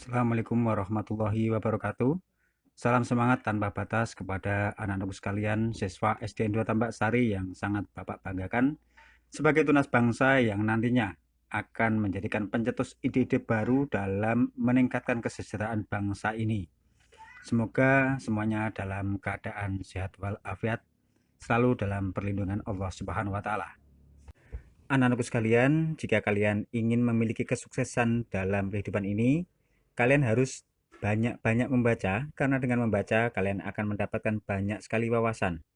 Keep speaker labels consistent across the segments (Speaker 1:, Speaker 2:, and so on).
Speaker 1: Assalamualaikum warahmatullahi wabarakatuh. Salam semangat tanpa batas kepada anak-anakku sekalian, siswa SDN 2 Tambak Sari yang sangat Bapak banggakan sebagai tunas bangsa yang nantinya akan menjadikan pencetus ide-ide baru dalam meningkatkan kesejahteraan bangsa ini. Semoga semuanya dalam keadaan sehat walafiat, selalu dalam perlindungan Allah Subhanahu wa taala. Anak-anakku sekalian, jika kalian ingin memiliki kesuksesan dalam kehidupan ini, kalian harus banyak-banyak membaca, karena dengan membaca kalian akan mendapatkan banyak sekali wawasan.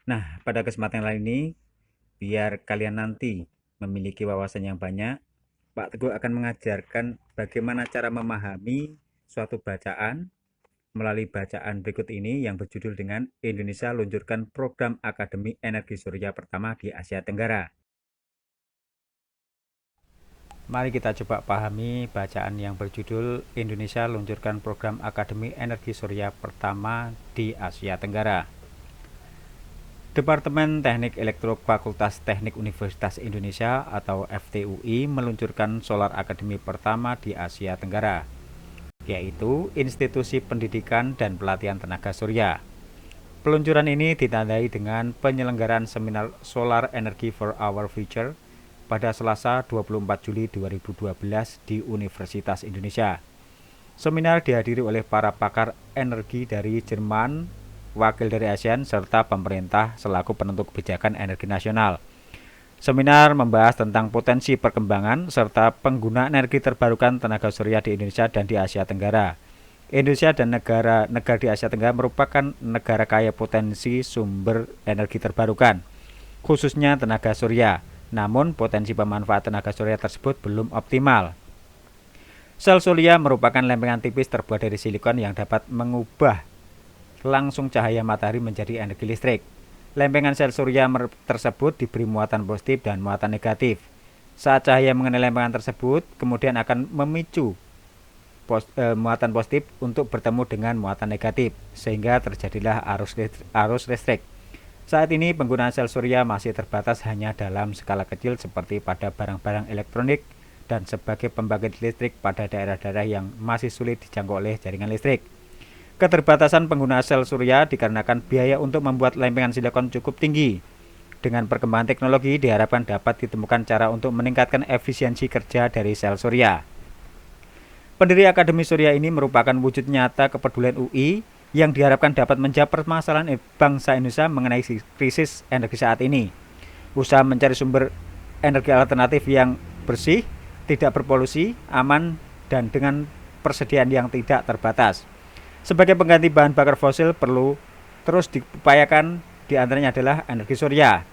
Speaker 1: Nah, pada kesempatan kali ini, biar kalian nanti memiliki wawasan yang banyak, Pak Teguh akan mengajarkan bagaimana cara memahami suatu bacaan melalui bacaan berikut ini yang berjudul dengan Indonesia luncurkan program Akademi Energi Surya pertama di Asia Tenggara. Mari kita coba pahami bacaan yang berjudul Indonesia luncurkan program Akademi Energi Surya pertama di Asia Tenggara. Departemen Teknik Elektro Fakultas Teknik Universitas Indonesia atau FTUI meluncurkan Solar Academy pertama di Asia Tenggara, yaitu Institusi Pendidikan dan Pelatihan Tenaga Surya. Peluncuran ini ditandai dengan penyelenggaraan seminar Solar Energy for Our Future pada Selasa 24 Juli 2012 di Universitas Indonesia. Seminar dihadiri oleh para pakar energi dari Jerman, wakil dari ASEAN, serta pemerintah selaku penentu kebijakan energi nasional. Seminar membahas tentang potensi perkembangan serta penggunaan energi terbarukan tenaga surya di Indonesia dan di Asia Tenggara. Indonesia dan negara-negara di Asia Tenggara merupakan negara kaya potensi sumber energi terbarukan, khususnya tenaga surya. Namun, potensi pemanfaatan tenaga surya tersebut belum optimal. Sel surya merupakan lempengan tipis terbuat dari silikon yang dapat mengubah langsung cahaya matahari menjadi energi listrik. Lempengan sel surya tersebut diberi muatan positif dan muatan negatif. Saat cahaya mengenai lempengan tersebut, kemudian akan memicu muatan positif untuk bertemu dengan muatan negatif, sehingga terjadilah arus listrik. Saat ini penggunaan sel surya masih terbatas hanya dalam skala kecil seperti pada barang-barang elektronik dan sebagai pembangkit listrik pada daerah-daerah yang masih sulit dijangkau oleh jaringan listrik. Keterbatasan penggunaan sel surya dikarenakan biaya untuk membuat lempengan silikon cukup tinggi. Dengan perkembangan teknologi diharapkan dapat ditemukan cara untuk meningkatkan efisiensi kerja dari sel surya. Pendiri Akademi Surya ini merupakan wujud nyata kepedulian UI yang diharapkan dapat menjawab permasalahan bangsa Indonesia mengenai krisis energi saat ini. Usaha mencari sumber energi alternatif yang bersih, tidak berpolusi, aman, dan dengan persediaan yang tidak terbatas. Sebagai pengganti bahan bakar fosil perlu terus diupayakan, diantaranya adalah energi surya.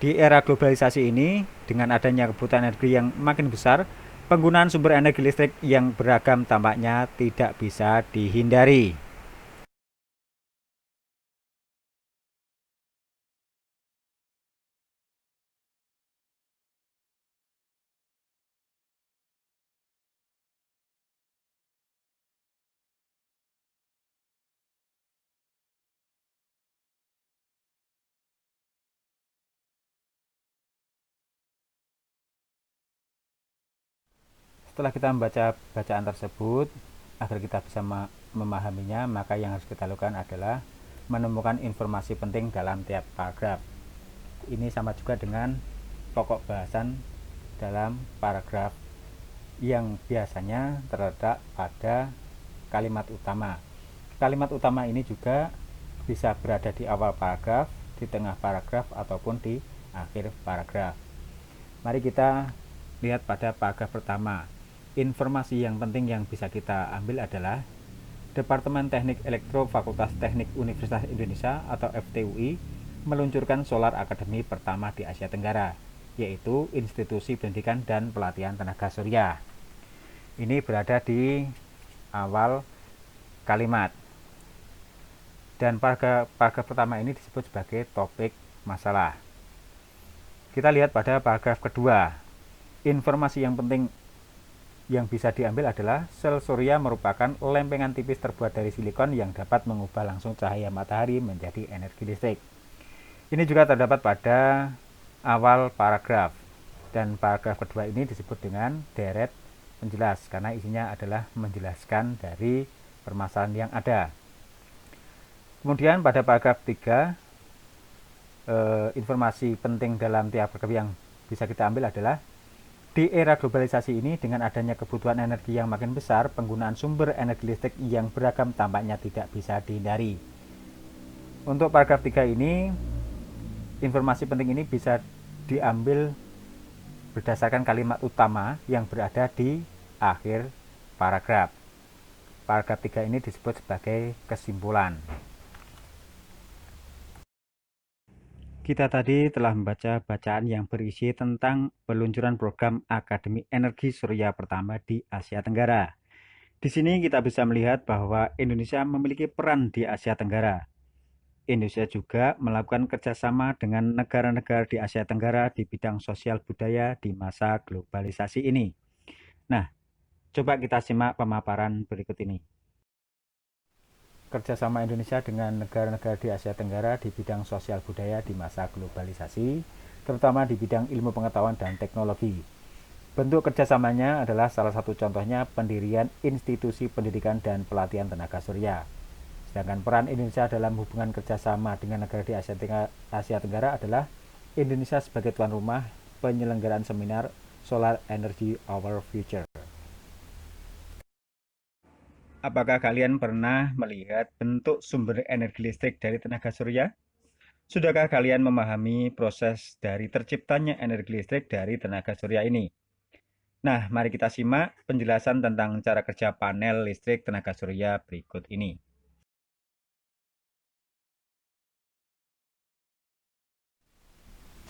Speaker 1: Di era globalisasi ini, dengan adanya kebutuhan energi yang makin besar, penggunaan sumber energi listrik yang beragam tampaknya tidak bisa dihindari. Setelah kita membaca bacaan tersebut, agar kita bisa memahaminya, maka yang harus kita lakukan adalah menemukan informasi penting dalam tiap paragraf. Ini sama juga dengan pokok bahasan dalam paragraf yang biasanya terletak pada kalimat utama. Kalimat utama ini juga bisa berada di awal paragraf, di tengah paragraf, ataupun di akhir paragraf. Mari kita lihat pada paragraf pertama. Informasi yang penting yang bisa kita ambil adalah Departemen Teknik Elektro Fakultas Teknik Universitas Indonesia atau FTUI meluncurkan Solar Academy pertama di Asia Tenggara, yaitu Institusi Pendidikan dan Pelatihan Tenaga Surya. Ini berada di awal kalimat. Dan paragraf pertama ini disebut sebagai topik masalah. Kita lihat pada paragraf kedua. Informasi yang penting yang bisa diambil adalah sel surya merupakan lempengan tipis terbuat dari silikon yang dapat mengubah langsung cahaya matahari menjadi energi listrik. Ini juga terdapat pada awal paragraf, dan paragraf kedua ini disebut dengan deret penjelas karena isinya adalah menjelaskan dari permasalahan yang ada. Kemudian pada paragraf 3, informasi penting dalam tiap paragraf yang bisa kita ambil adalah di era globalisasi ini, dengan adanya kebutuhan energi yang makin besar, penggunaan sumber energi listrik yang beragam tampaknya tidak bisa dihindari. Untuk paragraf 3 ini, informasi penting ini bisa diambil berdasarkan kalimat utama yang berada di akhir paragraf. Paragraf 3 ini disebut sebagai kesimpulan. Kita tadi telah membaca bacaan yang berisi tentang peluncuran program Akademi Energi Surya pertama di Asia Tenggara. Di sini kita bisa melihat bahwa Indonesia memiliki peran di Asia Tenggara. Indonesia juga melakukan kerjasama dengan negara-negara di Asia Tenggara di bidang sosial budaya di masa globalisasi ini. Nah, coba kita simak pemaparan berikut ini. Kerjasama Indonesia dengan negara-negara di Asia Tenggara di bidang sosial budaya di masa globalisasi, terutama di bidang ilmu pengetahuan dan teknologi. Bentuk kerjasamanya adalah salah satu contohnya pendirian institusi pendidikan dan pelatihan tenaga surya. Sedangkan peran Indonesia dalam hubungan kerjasama dengan negara di Asia Tenggara adalah Indonesia sebagai tuan rumah penyelenggaraan seminar Solar Energy Our Future. Apakah kalian pernah melihat bentuk sumber energi listrik dari tenaga surya? Sudahkah kalian memahami proses dari terciptanya energi listrik dari tenaga surya ini? Nah, mari kita simak penjelasan tentang cara kerja panel listrik tenaga surya berikut ini.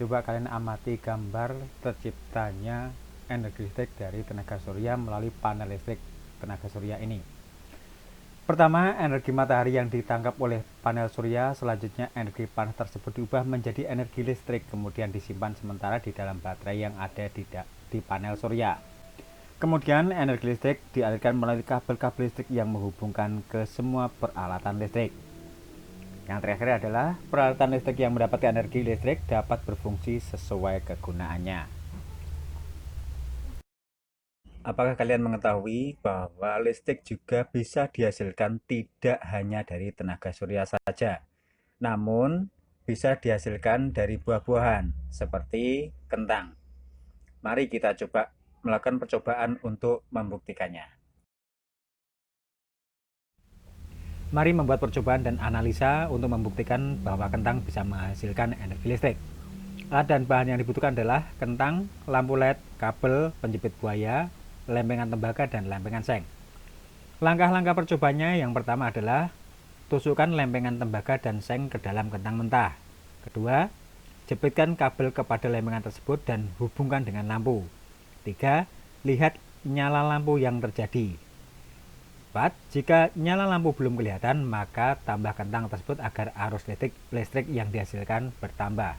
Speaker 1: Coba kalian amati gambar terciptanya energi listrik dari tenaga surya melalui panel listrik tenaga surya ini. Pertama, energi matahari yang ditangkap oleh panel surya, selanjutnya energi panas tersebut diubah menjadi energi listrik, kemudian disimpan sementara di dalam baterai yang ada di panel surya. Kemudian energi listrik dialirkan melalui kabel-kabel listrik yang menghubungkan ke semua peralatan listrik. Yang terakhir adalah peralatan listrik yang mendapatkan energi listrik dapat berfungsi sesuai kegunaannya. Apakah kalian mengetahui bahwa listrik juga bisa dihasilkan tidak hanya dari tenaga surya saja, namun bisa dihasilkan dari buah-buahan seperti kentang. Mari kita coba melakukan percobaan untuk membuktikannya. Mari membuat percobaan dan analisa untuk membuktikan bahwa kentang bisa menghasilkan energi listrik. Alat dan bahan yang dibutuhkan adalah kentang, lampu LED, kabel, penjepit buaya, lempengan tembaga, dan lempengan seng. Langkah-langkah percobaannya yang pertama adalah tusukkan lempengan tembaga dan seng ke dalam kentang mentah. Kedua, jepitkan kabel kepada lempengan tersebut dan hubungkan dengan lampu. 3. Lihat nyala lampu yang terjadi. 4. Jika nyala lampu belum kelihatan, maka tambah kentang tersebut agar arus listrik yang dihasilkan bertambah.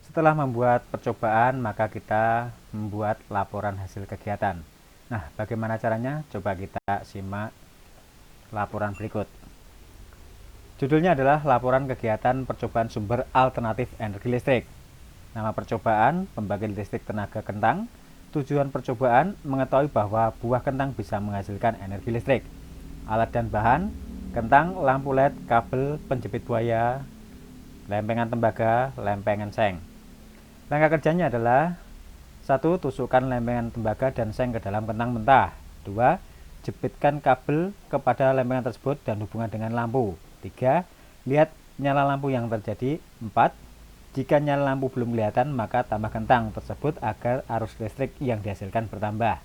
Speaker 1: Setelah membuat percobaan, maka kita membuat laporan hasil kegiatan. Nah, bagaimana caranya? Coba kita simak laporan berikut. Judulnya adalah Laporan Kegiatan Percobaan Sumber Alternatif Energi Listrik. Nama percobaan, pembangkit listrik tenaga kentang. Tujuan percobaan, mengetahui bahwa buah kentang bisa menghasilkan energi listrik. Alat dan bahan, kentang, lampu LED, kabel, penjepit buaya, lempengan tembaga, lempengan seng. Langkah kerjanya adalah 1. Tusukkan lempengan tembaga dan seng ke dalam kentang mentah. 2. Jepitkan kabel kepada lempengan tersebut dan hubungan dengan lampu. 3. Lihat nyala lampu yang terjadi. 4. Jika nyala lampu belum kelihatan, maka tambah kentang tersebut agar arus listrik yang dihasilkan bertambah.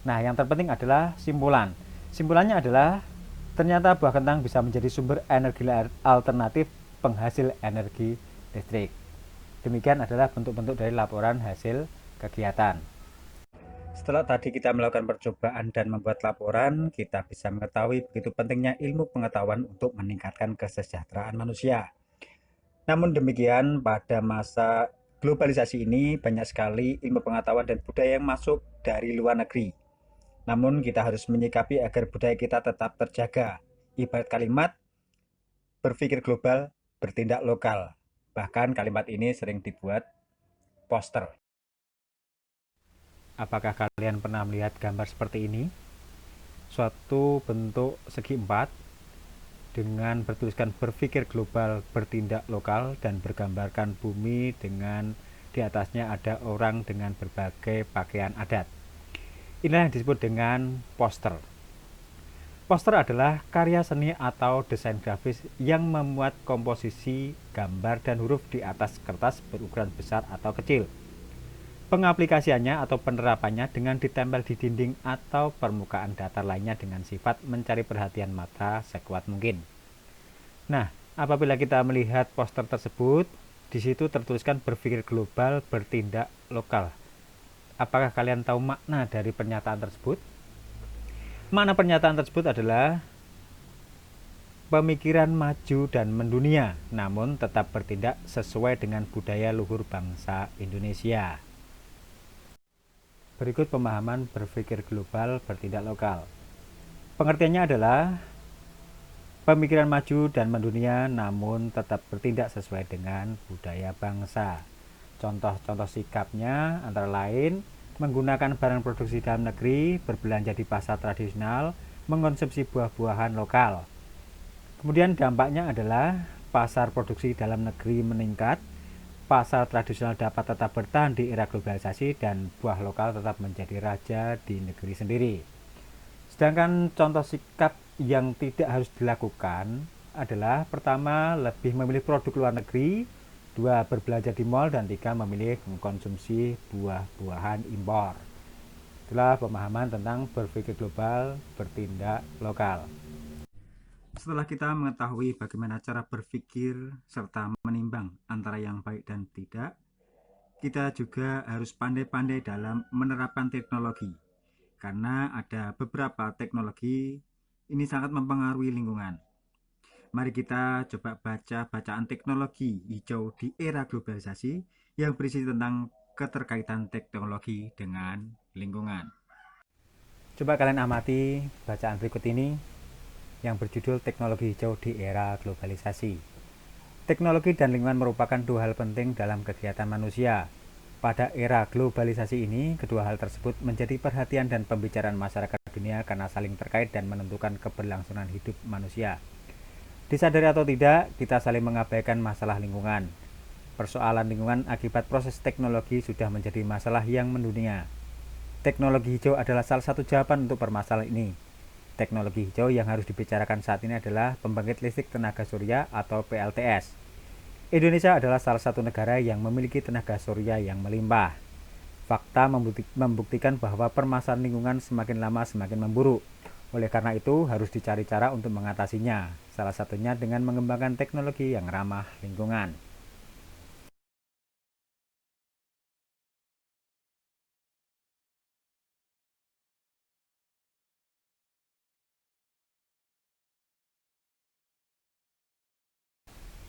Speaker 1: Nah, yang terpenting adalah simpulan. Simpulannya adalah ternyata buah kentang bisa menjadi sumber energi alternatif penghasil energi listrik. Demikian adalah bentuk-bentuk dari laporan hasil kegiatan. Setelah tadi kita melakukan percobaan dan membuat laporan, kita bisa mengetahui begitu pentingnya ilmu pengetahuan untuk meningkatkan kesejahteraan manusia. Namun demikian, pada masa globalisasi ini banyak sekali ilmu pengetahuan dan budaya yang masuk dari luar negeri. Namun kita harus menyikapi agar budaya kita tetap terjaga. Ibarat kalimat, berpikir global, bertindak lokal. Bahkan kalimat ini sering dibuat poster. Apakah kalian pernah melihat gambar seperti ini? Suatu bentuk segi empat dengan bertuliskan berpikir global, bertindak lokal, dan bergambarkan bumi dengan di atasnya ada orang dengan berbagai pakaian adat. Inilah yang disebut dengan poster. Poster adalah karya seni atau desain grafis yang memuat komposisi gambar dan huruf di atas kertas berukuran besar atau kecil. Pengaplikasiannya atau penerapannya dengan ditempel di dinding atau permukaan datar lainnya dengan sifat mencari perhatian mata sekuat mungkin. Nah, apabila kita melihat poster tersebut, di situ tertuliskan berpikir global, bertindak lokal. Apakah kalian tahu makna dari pernyataan tersebut? Makna pernyataan tersebut adalah pemikiran maju dan mendunia, namun tetap bertindak sesuai dengan budaya luhur bangsa Indonesia. Berikut pemahaman berpikir global, bertindak lokal. Pengertiannya adalah pemikiran maju dan mendunia, namun tetap bertindak sesuai dengan budaya bangsa. Contoh-contoh sikapnya antara lain menggunakan barang produksi dalam negeri, berbelanja di pasar tradisional, mengkonsumsi buah-buahan lokal. Kemudian dampaknya adalah pasar produksi dalam negeri meningkat, pasar tradisional dapat tetap bertahan di era globalisasi, dan buah lokal tetap menjadi raja di negeri sendiri. Sedangkan contoh sikap yang tidak harus dilakukan adalah pertama, lebih memilih produk luar negeri, dua, berbelanja di mal, dan tiga, memilih mengkonsumsi buah-buahan impor. Itulah pemahaman tentang berpikir global, bertindak lokal. Setelah kita mengetahui bagaimana cara berpikir serta menimbang antara yang baik dan tidak, kita juga harus pandai-pandai dalam menerapkan teknologi. Karena ada beberapa teknologi ini sangat mempengaruhi lingkungan. Mari kita coba baca bacaan teknologi hijau di era globalisasi yang berisi tentang keterkaitan teknologi dengan lingkungan. Coba kalian amati bacaan berikut ini yang berjudul Teknologi Hijau di Era Globalisasi. Teknologi dan lingkungan merupakan dua hal penting dalam kegiatan manusia. Pada era globalisasi ini, kedua hal tersebut menjadi perhatian dan pembicaraan masyarakat dunia karena saling terkait dan menentukan keberlangsungan hidup manusia. Disadari atau tidak, kita saling mengabaikan masalah lingkungan. Persoalan lingkungan akibat proses teknologi sudah menjadi masalah yang mendunia. Teknologi hijau adalah salah satu jawaban untuk permasalahan ini. Teknologi hijau yang harus dibicarakan saat ini adalah pembangkit listrik tenaga surya atau PLTS. Indonesia adalah salah satu negara yang memiliki tenaga surya yang melimpah. Fakta membuktikan bahwa permasalahan lingkungan semakin lama semakin memburuk. Oleh karena itu, harus dicari cara untuk mengatasinya. Salah satunya dengan mengembangkan teknologi yang ramah lingkungan.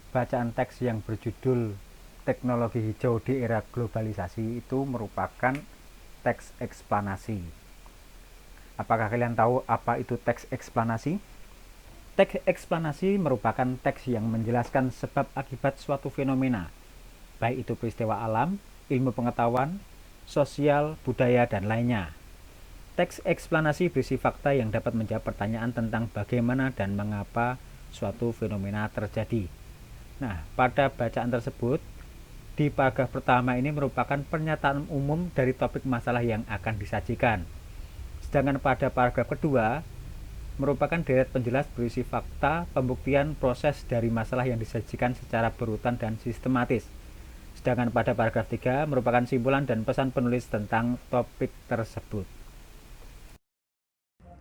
Speaker 1: Bacaan teks yang berjudul Teknologi Hijau di Era Globalisasi itu merupakan teks eksplanasi. Apakah kalian tahu apa itu teks eksplanasi? Teks eksplanasi merupakan teks yang menjelaskan sebab akibat suatu fenomena, baik itu peristiwa alam, ilmu pengetahuan, sosial, budaya, dan lainnya. Teks eksplanasi berisi fakta yang dapat menjawab pertanyaan tentang bagaimana dan mengapa suatu fenomena terjadi. Nah, pada bacaan tersebut, di paragraf pertama ini merupakan pernyataan umum dari topik masalah yang akan disajikan. Sedangkan pada paragraf kedua, merupakan deret penjelas berisi fakta, pembuktian, proses dari masalah yang disajikan secara berurutan dan sistematis. Sedangkan pada paragraf 3 merupakan simpulan dan pesan penulis tentang topik tersebut.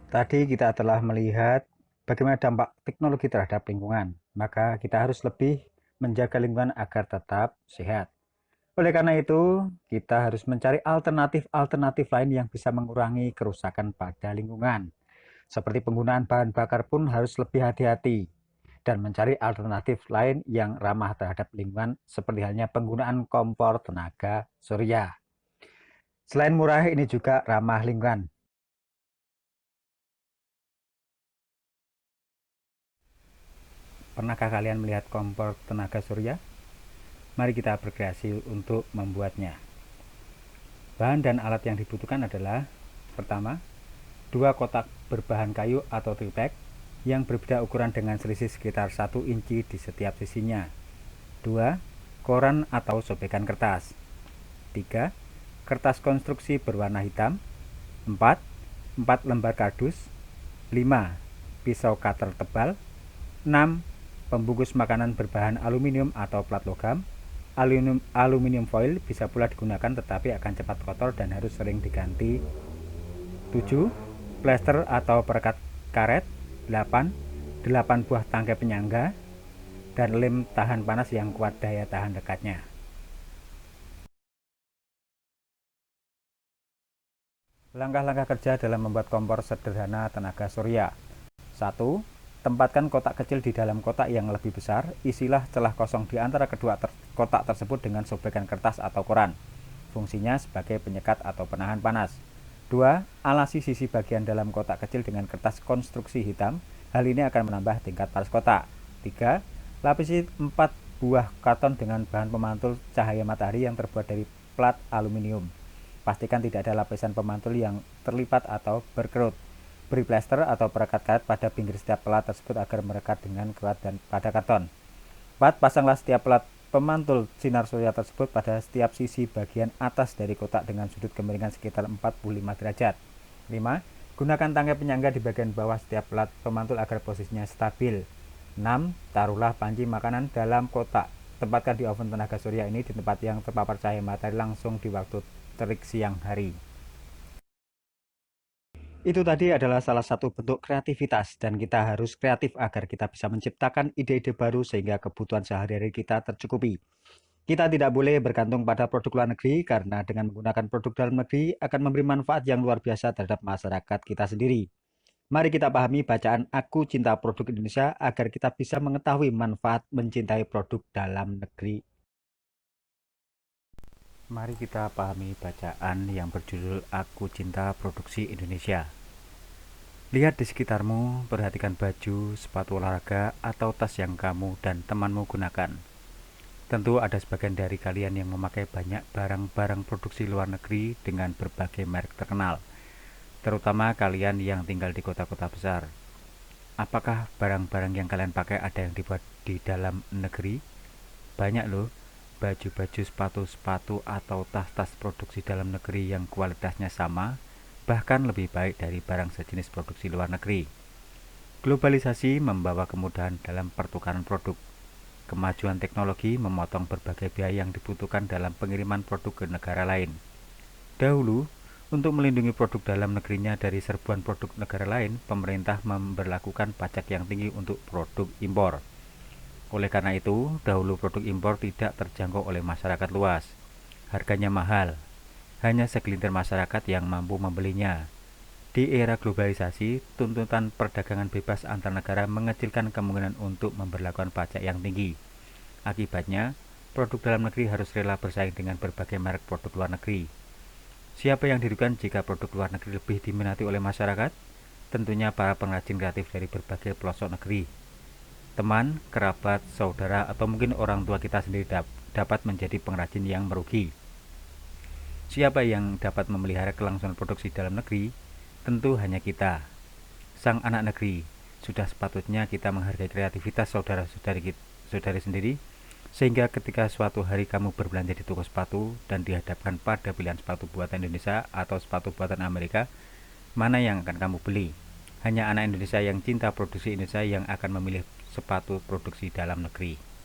Speaker 1: Tadi kita telah melihat bagaimana dampak teknologi terhadap lingkungan. Maka kita harus lebih menjaga lingkungan agar tetap sehat. Oleh karena itu, kita harus mencari alternatif-alternatif lain yang bisa mengurangi kerusakan pada lingkungan. Seperti penggunaan bahan bakar pun harus lebih hati-hati dan mencari alternatif lain yang ramah terhadap lingkungan seperti halnya penggunaan kompor tenaga surya. Selain murah, ini juga ramah lingkungan. Pernahkah kalian melihat kompor tenaga surya? Mari kita berkreasi untuk membuatnya. Bahan dan alat yang dibutuhkan adalah: pertama, 2 kotak berbahan kayu atau triplek yang berbeda ukuran dengan selisih sekitar 1 inci di setiap sisinya. 2. Koran atau sobekan kertas. 3. Kertas konstruksi berwarna hitam. 4. 4 lembar kardus. 5. Pisau cutter tebal. 6. Pembungkus makanan berbahan aluminium atau plat logam. Aluminium foil bisa pula digunakan tetapi akan cepat kotor dan harus sering diganti. 7. Plester atau perekat karet. 8. 8 buah tangkai penyangga dan lem tahan panas yang kuat daya tahan lekatnya. Langkah-langkah kerja dalam membuat kompor sederhana tenaga surya. 1. Tempatkan kotak kecil di dalam kotak yang lebih besar. Isilah celah kosong di antara kedua kotak tersebut dengan sobekan kertas atau koran. Fungsinya sebagai penyekat atau penahan panas. 2. Alasi sisi bagian dalam kotak kecil dengan kertas konstruksi hitam. Hal ini akan menambah tingkat panas kotak. 3. Lapisi 4 buah karton dengan bahan pemantul cahaya matahari yang terbuat dari plat aluminium. Pastikan tidak ada lapisan pemantul yang terlipat atau berkerut. Beri plester atau perekat karet pada pinggir setiap plat tersebut agar merekat dengan kuat dan pada karton. 4. Pasanglah setiap plat pemantul sinar surya tersebut pada setiap sisi bagian atas dari kotak dengan sudut kemiringan sekitar 45 derajat. 5. Gunakan tangkai penyangga di bagian bawah setiap plat pemantul agar posisinya stabil. 6. Taruhlah panci makanan dalam kotak. Tempatkan di oven tenaga surya ini di tempat yang terpapar cahaya matahari langsung di waktu terik siang hari. Itu tadi adalah salah satu bentuk kreativitas dan kita harus kreatif agar kita bisa menciptakan ide-ide baru sehingga kebutuhan sehari-hari kita tercukupi. Kita tidak boleh bergantung pada produk luar negeri karena dengan menggunakan produk dalam negeri akan memberi manfaat yang luar biasa terhadap masyarakat kita sendiri. Mari kita pahami bacaan Aku Cinta Produk Indonesia agar kita bisa mengetahui manfaat mencintai produk dalam negeri. Mari kita pahami bacaan yang berjudul Aku Cinta Produksi Indonesia. Lihat di sekitarmu, perhatikan baju, sepatu olahraga, atau tas yang kamu dan temanmu gunakan. Tentu ada sebagian dari kalian yang memakai banyak barang-barang produksi luar negeri dengan berbagai merek terkenal, terutama kalian yang tinggal di kota-kota besar. Apakah barang-barang yang kalian pakai ada yang dibuat di dalam negeri? Banyak loh, baju-baju, sepatu-sepatu, atau tas-tas produksi dalam negeri yang kualitasnya sama, bahkan lebih baik dari barang sejenis produksi luar negeri. Globalisasi membawa kemudahan dalam pertukaran produk. Kemajuan teknologi memotong berbagai biaya yang dibutuhkan dalam pengiriman produk ke negara lain. Dahulu, untuk melindungi produk dalam negerinya dari serbuan produk negara lain, pemerintah memberlakukan pajak yang tinggi untuk produk impor. Oleh karena itu, dahulu produk impor tidak terjangkau oleh masyarakat luas. Harganya mahal. Hanya segelintir masyarakat yang mampu membelinya. Di era globalisasi, tuntutan perdagangan bebas antar negara mengecilkan kemungkinan untuk memberlakukan pajak yang tinggi. Akibatnya, produk dalam negeri harus rela bersaing dengan berbagai merek produk luar negeri. Siapa yang dirugikan jika produk luar negeri lebih diminati oleh masyarakat? Tentunya para pengrajin kreatif dari berbagai pelosok negeri. Teman, kerabat, saudara, atau mungkin orang tua kita sendiri dapat menjadi pengrajin yang merugi. Siapa yang dapat memelihara kelangsungan produksi dalam negeri? Tentu hanya kita, sang anak negeri. Sudah sepatutnya kita menghargai kreativitas saudara-saudari sendiri, sehingga ketika suatu hari kamu berbelanja di toko sepatu dan dihadapkan pada pilihan sepatu buatan Indonesia atau sepatu buatan Amerika, mana yang akan kamu beli? Hanya anak Indonesia yang cinta produksi Indonesia yang akan memilih sepatu produksi dalam negeri.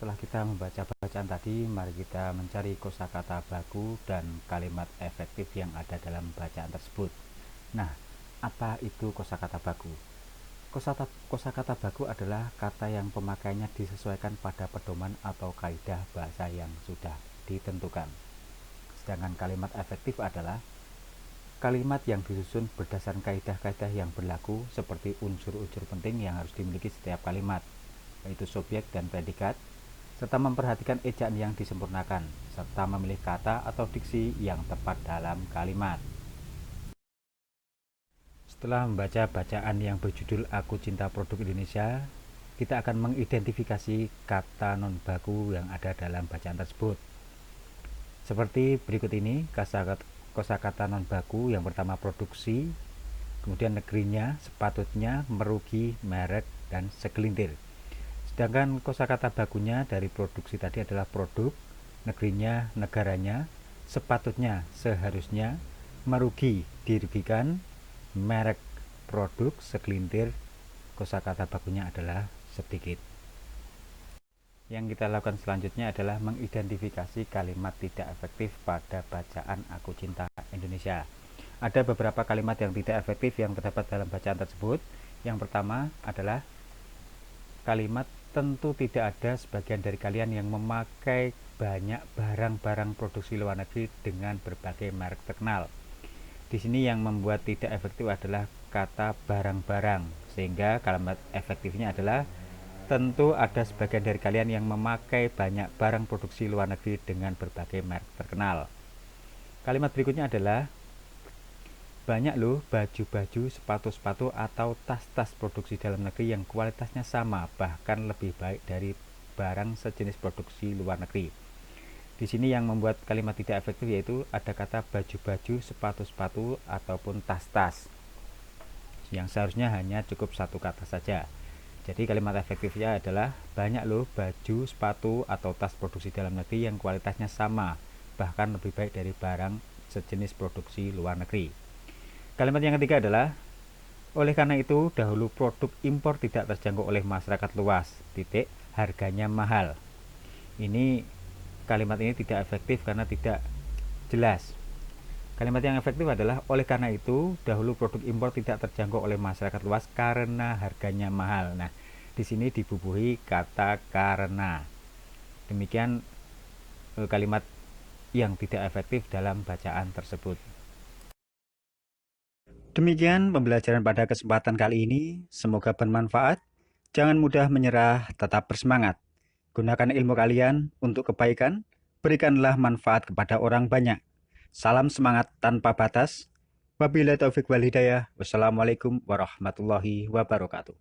Speaker 1: Setelah kita membaca bacaan tadi, mari kita mencari kosakata baku dan kalimat efektif yang ada dalam bacaan tersebut. Nah, apa itu kosakata baku? Kosakata baku adalah kata yang pemakaiannya disesuaikan pada pedoman atau kaidah bahasa yang sudah ditentukan. Sedangkan kalimat efektif adalah kalimat yang disusun berdasarkan kaidah-kaidah yang berlaku seperti unsur-unsur penting yang harus dimiliki setiap kalimat, yaitu subjek dan predikat, serta memperhatikan ejaan yang disempurnakan, serta memilih kata atau diksi yang tepat dalam kalimat. Setelah membaca bacaan yang berjudul Aku Cinta Produk Indonesia, kita akan mengidentifikasi kata non-baku yang ada dalam bacaan tersebut. Seperti berikut ini, kosakata non-baku yang pertama produksi, kemudian negerinya, sepatutnya, merugi, merek, dan segelintir. Sedangkan kosakata bakunya dari produksi tadi adalah produk, negerinya, negaranya, sepatutnya, seharusnya, merugi, dirugikan, merek, produk, segelintir, kosakata bakunya adalah sedikit. Yang kita lakukan selanjutnya adalah mengidentifikasi kalimat tidak efektif pada bacaan Aku Cinta Indonesia. Ada beberapa kalimat yang tidak efektif yang terdapat dalam bacaan tersebut. Yang pertama adalah kalimat tentu tidak ada sebagian dari kalian yang memakai banyak barang-barang produksi luar negeri dengan berbagai merek terkenal. Di sini yang membuat tidak efektif adalah kata barang-barang, sehingga kalimat efektifnya adalah tentu ada sebagian dari kalian yang memakai banyak barang produksi luar negeri dengan berbagai merek terkenal. Kalimat berikutnya adalah banyak loh baju-baju, sepatu-sepatu atau tas-tas produksi dalam negeri yang kualitasnya sama, bahkan lebih baik dari barang sejenis produksi luar negeri. Di sini yang membuat kalimat tidak efektif yaitu ada kata baju-baju, sepatu-sepatu ataupun tas-tas, yang seharusnya hanya cukup satu kata saja. Jadi kalimat efektifnya adalah banyak loh baju, sepatu, atau tas produksi dalam negeri yang kualitasnya sama, bahkan lebih baik dari barang sejenis produksi luar negeri. Kalimat yang ketiga adalah oleh karena itu dahulu produk impor tidak terjangkau oleh masyarakat luas, harganya mahal. Kalimat ini tidak efektif karena tidak jelas. Kalimat yang efektif adalah oleh karena itu dahulu produk impor tidak terjangkau oleh masyarakat luas karena harganya mahal. Nah, di sini dibubuhi kata karena. Demikian kalimat yang tidak efektif dalam bacaan tersebut. Demikian pembelajaran pada kesempatan kali ini, semoga bermanfaat. Jangan mudah menyerah, tetap bersemangat. Gunakan ilmu kalian untuk kebaikan, berikanlah manfaat kepada orang banyak. Salam semangat tanpa batas. Wabillahi taufik wal hidayah. Wassalamualaikum warahmatullahi wabarakatuh.